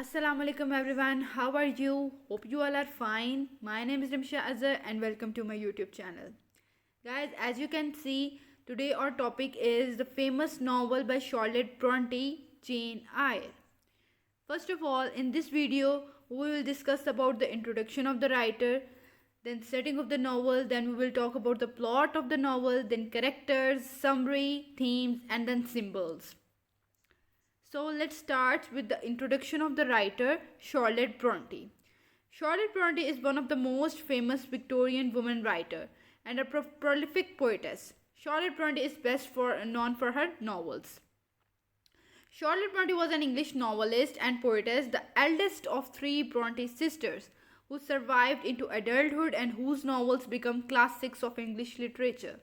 Assalamu alaikum everyone. How are you? Hope you all are fine. My name is Rimsha Azhar and welcome to my YouTube channel. Guys, as you can see, today our topic is the famous novel by Charlotte Bronte, Jane Eyre. First of all, in this video, we will discuss about the introduction of the writer, then setting of the novel, then we will talk about the plot of the novel, then characters, summary, themes, and then symbols. So let's start with the introduction of the writer Charlotte Bronte. Charlotte Bronte is one of the most famous Victorian women writer and a prolific poetess. Charlotte Bronte is known for her novels. Charlotte Bronte was an English novelist and poetess, the eldest of three Bronte sisters, who survived into adulthood and whose novels become classics of English literature.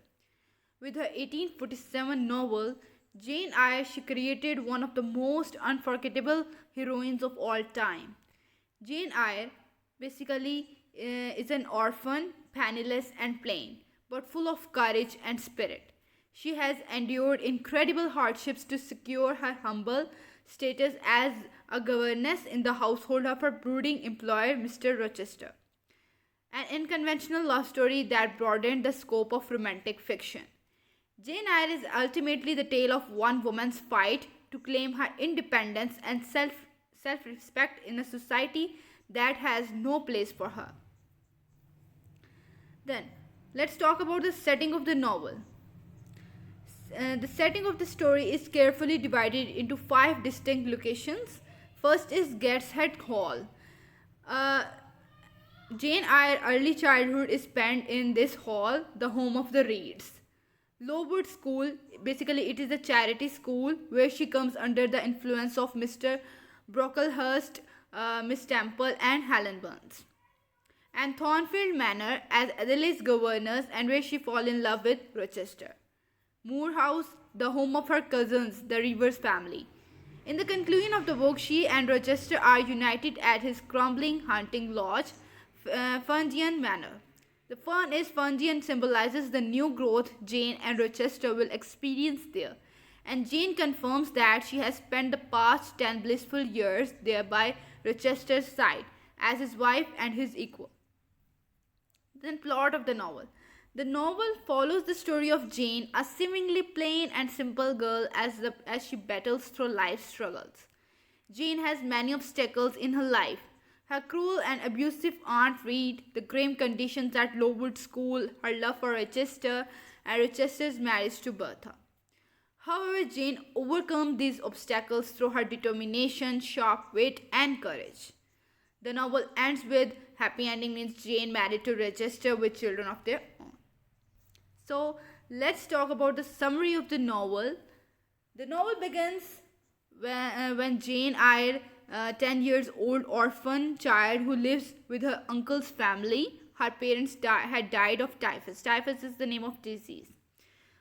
With her 1847 novel, Jane Eyre, she created one of the most unforgettable heroines of all time. Jane Eyre basically is an orphan, penniless, and plain, but full of courage and spirit. She has endured incredible hardships to secure her humble status as a governess in the household of her brooding employer, Mr. Rochester. An unconventional love story that broadened the scope of romantic fiction. Jane Eyre is ultimately the tale of one woman's fight to claim her independence and self respect in a society that has no place for her. Then, let's talk about the setting of the novel. The setting of the story is carefully divided into five distinct locations. First is Gateshead Hall. Uh, Jane Eyre's early childhood is spent in this hall, the home of the Reeds. Lowood School, basically it is a charity school where she comes under the influence of Mr. Brocklehurst, Miss Temple and Helen Burns. And Thornfield Manor as Adelaide's governess and where she falls in love with Rochester. Moor House, the home of her cousins, the Rivers family. In the conclusion of the book, she and Rochester are united at his crumbling hunting lodge, Ferndean Manor. The Ferndean symbolizes the new growth Jane and Rochester will experience there, and Jane confirms that she has spent the past 10 blissful years there by Rochester's side as his wife and his equal. Then plot of the novel. The novel follows the story of Jane, a seemingly plain and simple girl as she battles through life's struggles. Jane has many obstacles in her life. Her cruel and abusive Aunt Reed, the grim conditions at Lowood School, her love for Rochester, and Rochester's marriage to Bertha. However, Jane overcomes these obstacles through her determination, sharp wit, and courage. The novel ends with happy ending means Jane married to Rochester with children of their own. So let's talk about the summary of the novel. The novel begins when Jane Eyre, 10 years old orphan child who lives with her uncle's family. Her parents had died of typhus. Typhus is the name of disease.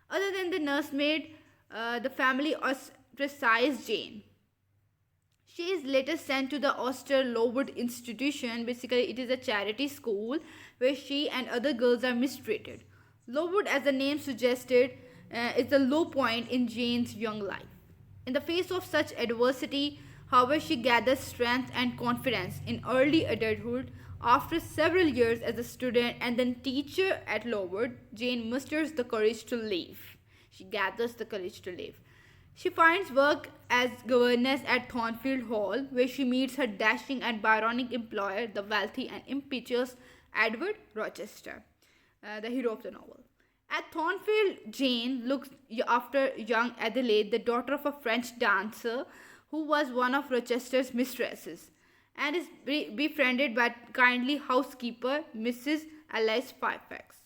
Other than the nursemaid, the family ostracized Jane. She is later sent to the austere Lowood institution. Basically, it is a charity school where she and other girls are mistreated. Lowood, as the name suggested, is the low point in Jane's young life. In the face of such adversity, however, she gathers strength and confidence in early adulthood. After several years as a student and then teacher at Lowood, Jane musters the courage to leave. She gathers the courage to leave. She finds work as governess at Thornfield Hall, where she meets her dashing and Byronic employer, the wealthy and impetuous Edward Rochester, the hero of the novel. At Thornfield, Jane looks after young Adelaide, the daughter of a French dancer who was one of Rochester's mistresses, and is befriended by kindly housekeeper Mrs. Alice Fairfax.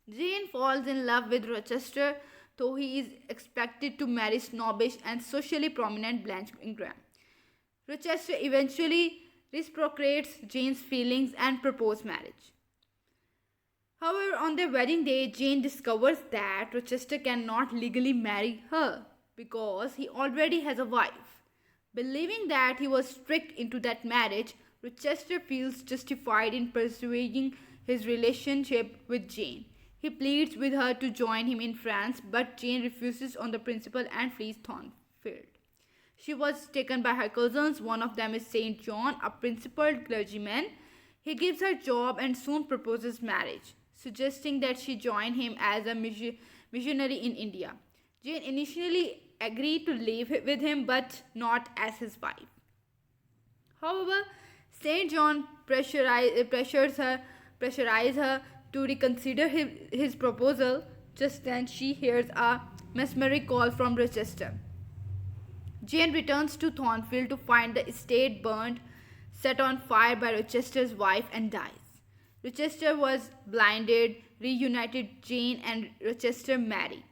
Jane falls in love with Rochester, though he is expected to marry snobbish and socially prominent Blanche Ingram. Rochester eventually reciprocates Jane's feelings and proposes marriage. However, on their wedding day, Jane discovers that Rochester cannot legally marry her because he already has a wife. Believing that he was tricked into that marriage, Rochester feels justified in pursuing his relationship with Jane. He pleads with her to join him in France, but Jane refuses on the principle and flees Thornfield. She was taken by her cousins. One of them is Saint John, a principled clergyman. He gives her job and soon proposes marriage, suggesting that she join him as a missionary in India. Jane initially agreed to live with him but not as his wife. However, Saint John pressurized her to reconsider his proposal. Just then, she hears a mesmeric call from Rochester. Jane returns to Thornfield to find the estate burned, set on fire by Rochester's wife, and dies. Rochester was blinded, reunited Jane and Rochester marry.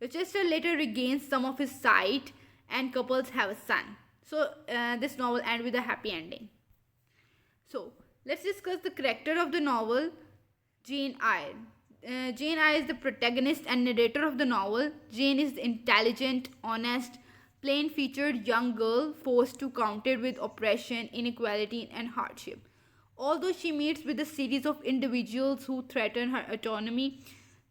Rochester later regains some of his sight and couples have a son. So, this novel ends with a happy ending. So, let's discuss the character of the novel, Jane Eyre. Jane Eyre is the protagonist and narrator of the novel. Jane is the intelligent, honest, plain featured young girl forced to counter with oppression, inequality, and hardship. Although she meets with a series of individuals who threaten her autonomy,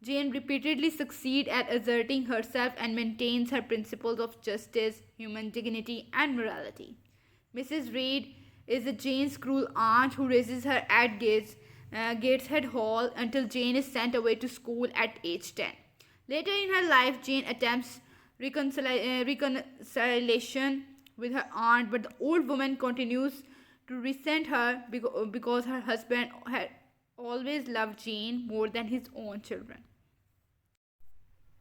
Jane repeatedly succeeds at asserting herself and maintains her principles of justice, human dignity, and morality. Mrs. Reed is Jane's cruel aunt who raises her at Gateshead Hall until Jane is sent away to school at age 10. Later in her life, Jane attempts reconciliation with her aunt, but the old woman continues to resent her because her husband had always loved Jane more than his own children.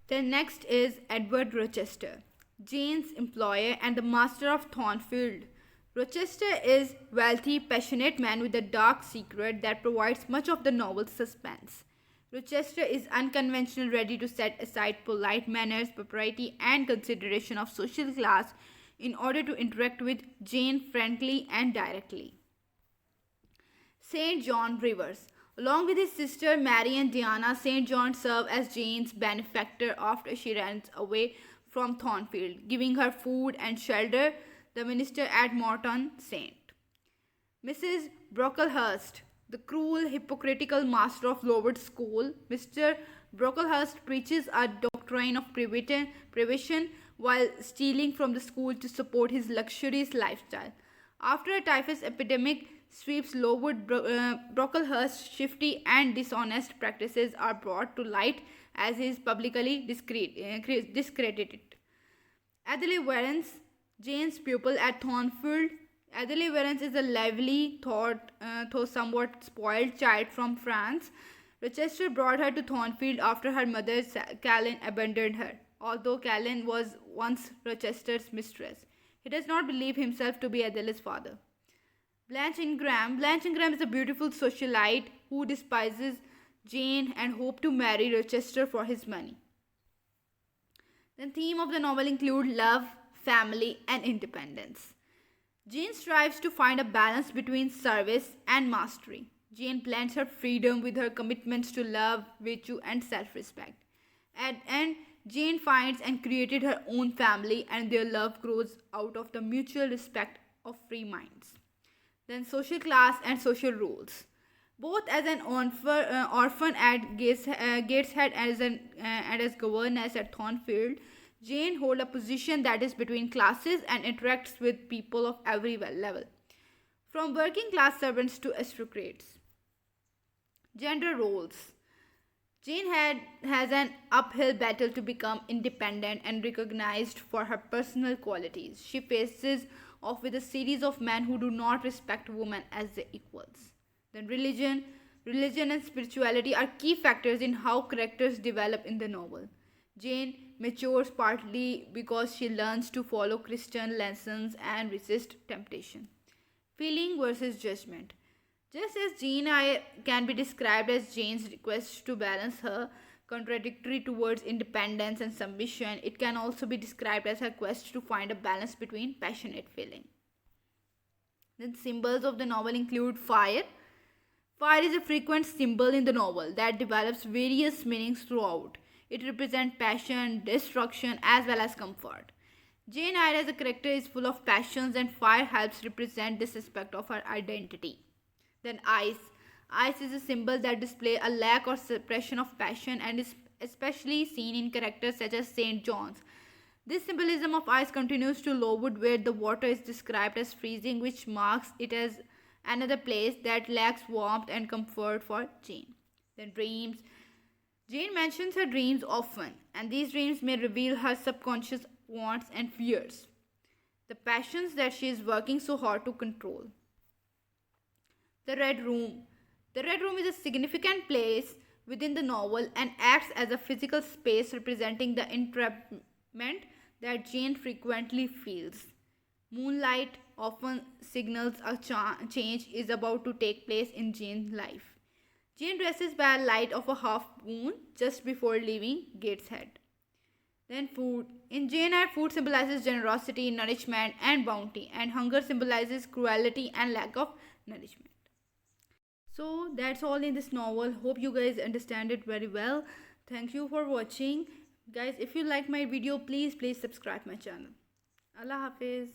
Then next is Edward Rochester, Jane's employer and the master of Thornfield. Rochester is wealthy, passionate man with a dark secret that provides much of the novel's suspense. Rochester is unconventional, ready to set aside polite manners, propriety, and consideration of social class in order to interact with Jane frankly and directly. St. John Rivers. Along with his sister Mary and Diana, St. John serves as Jane's benefactor after she runs away from Thornfield, giving her food and shelter. The minister at Morton Saint. Mrs. Brocklehurst, the cruel, hypocritical master of Lowood School. Mr. Brocklehurst preaches a doctrine of prohibition while stealing from the school to support his luxurious lifestyle. After a typhus epidemic sweeps Lowood, Brocklehurst's shifty and dishonest practices are brought to light as he is publicly discredited. Adelaide Warrens, Jane's pupil at Thornfield. Adelaide Warrens is a lively, though somewhat spoiled child from France. Rochester brought her to Thornfield after her mother, Callan, abandoned her. Although Callan was once Rochester's mistress, he does not believe himself to be Adelaide's father. Blanche Ingram. Blanche Ingram is a beautiful socialite who despises Jane and hopes to marry Rochester for his money. The theme of the novel includes love, family, and independence. Jane strives to find a balance between service and mastery. Jane blends her freedom with her commitments to love, virtue, and self respect. At the end, Jane finds and created her own family, and their love grows out of the mutual respect of free minds. Then, social class and social roles. Both as an orphan at Gateshead and as governess at Thornfield, Jane holds a position that is between classes and interacts with people of every level, from working class servants to aristocrats. Gender roles. Jane has an uphill battle to become independent and recognized for her personal qualities. She faces off with a series of men who do not respect women as their equals. Then religion and spirituality are key factors in how characters develop in the novel. Jane matures partly because she learns to follow Christian lessons and resist temptation. Feeling versus judgment. Just as Jane Eyre can be described as Jane's request to balance her contradictory towards independence and submission, it can also be described as her quest to find a balance between passionate feeling. Then symbols of the novel include fire. Fire is a frequent symbol in the novel that develops various meanings throughout. It represents passion, destruction, as well as comfort. Jane Eyre as a character is full of passions, and fire helps represent this aspect of her identity. Then ice. Ice is a symbol that displays a lack or suppression of passion and is especially seen in characters such as St. John's. This symbolism of ice continues to Lowood, where the water is described as freezing, which marks it as another place that lacks warmth and comfort for Jane. Then dreams. Jane mentions her dreams often, and these dreams may reveal her subconscious wants and fears, the passions that she is working so hard to control. The Red Room. The Red Room is a significant place within the novel and acts as a physical space representing the entrapment that Jane frequently feels. Moonlight often signals a change is about to take place in Jane's life. Jane dresses by a light of a half moon just before leaving Gateshead. Then food. In Jane Eyre, food symbolizes generosity, nourishment, and bounty, and hunger symbolizes cruelty and lack of nourishment. So that's all in this novel. Hope you guys understand it very well. Thank you for watching. Guys, if you like my video, please subscribe my channel. Allah Hafiz.